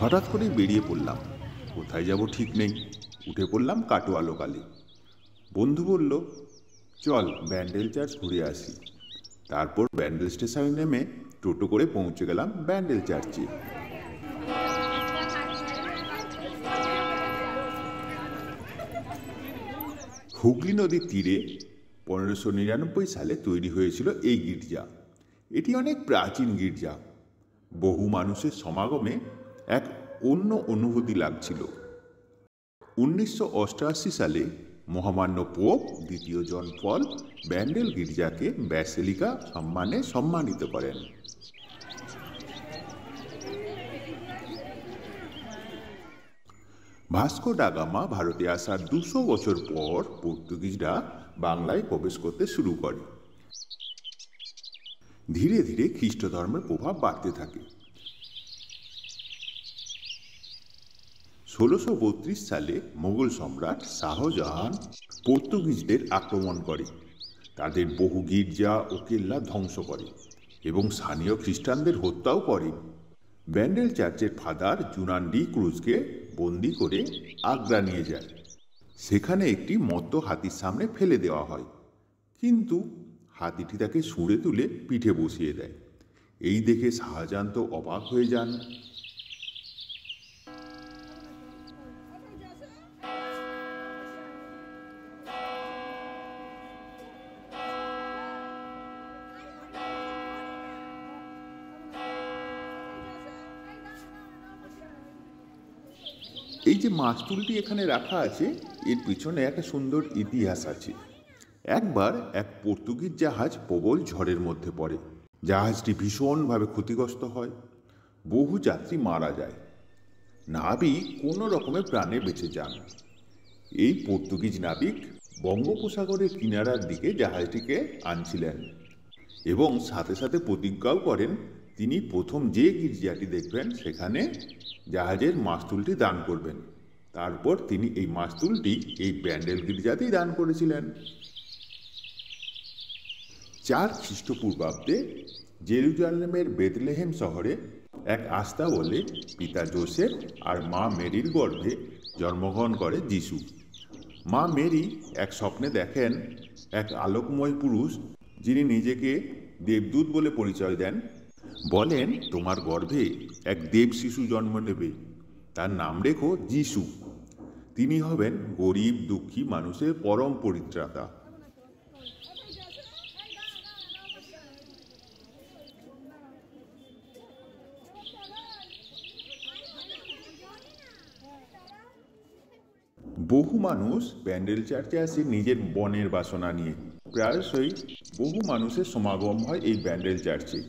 হঠাৎ করেই বেরিয়ে পড়লাম। কোথায় যাব ঠিক নেই। উঠে পড়লাম কাটোয়া লোকালে। বন্ধু বলল, চল ব্যান্ডেল চার্চ ঘুরে আসি। তারপর ব্যান্ডেল স্টেশনে নেমে টোটো করে পৌঁছে গেলাম ব্যান্ডেল চার্চে। হুগলি নদীর তীরে 1599 সালে তৈরি হয়েছিল এই গির্জা। এটি অনেক প্রাচীন গির্জা। বহু মানুষের সমাগমে এক অন্য অনুভূতি লাগছিল। 1988 সালে মহামান্য পোপ দ্বিতীয় জন পল ব্যান্ডেল গির্জাকে ব্যাসিলিকা সম্মানে সম্মানিত করেন। ভাস্কো ডা গামা ভারতে আসার 200 বছর পর পর্তুগিজরা বাংলায় প্রবেশ করতে শুরু করে। ধীরে ধীরে খ্রিস্ট ধর্মের প্রভাব বাড়তে থাকে। 1632 সালে মোগল সম্রাট শাহজাহান পর্তুগিজদের আক্রমণ করে, তাদের বহু গির্জা ও কেল্লা ধ্বংস করে এবং স্থানীয় খ্রিস্টানদের হত্যাও করে। ব্যান্ডেল চার্চের ফাদার জুনান ডি ক্রুজকে বন্দি করে আগ্রা নিয়ে যায়। সেখানে একটি মত্ত হাতির সামনে ফেলে দেওয়া হয়, কিন্তু হাতিটি তাকে ছুঁড়ে তুলে পিঠে বসিয়ে দেয়। এই দেখে শাহজাহান তো অবাক হয়ে যান। এই যে মাস্তুলটি এখানে রাখা আছে, এর পিছনে একটা সুন্দর ইতিহাস আছে। একবার এক পর্তুগিজ জাহাজ প্রবল ঝড়ের মধ্যে পড়ে। জাহাজটি ভীষণভাবে ক্ষতিগ্রস্ত হয়, বহু যাত্রী মারা যায়। নাবিক কোনো রকমে প্রাণে বেঁচে যান। এই পর্তুগিজ নাবিক বঙ্গোপসাগরের কিনারার দিকে জাহাজটিকে আনছিলেন এবং সাথে সাথে প্রতিজ্ঞাও করেন তিনি প্রথম যে গির্জাটি দেখবেন সেখানে জাহাজের মাস্তুলটি দান করবেন। তারপর তিনি এই মাস্তুলটি এই ব্যান্ডেল গির্জাতেই দান করেছিলেন। 4 খ্রিস্টপূর্বাব্দে জেরুজালেমের বেথলেহেম শহরে এক আস্থা বলে পিতা জোসেফ আর মা মেরির গর্ভে জন্মগ্রহণ করে যিশু। মা মেরি এক স্বপ্নে দেখেন এক আলোকময় পুরুষ, যিনি নিজেকে দেবদূত বলে পরিচয় দেন। বলেন, তোমার গর্ভে এক দেব শিশু জন্ম নেবে, তার নাম রেখো যিশু। তিনি হবেন গরিব দুঃখী মানুষের পরম পরিত্রাতা। বহু মানুষ ব্যান্ডেল চার্চে আসে নিজের মনের বাসনা নিয়ে। প্রায়শই বহু মানুষের সমাগম হয় এই ব্যান্ডেল চার্চে।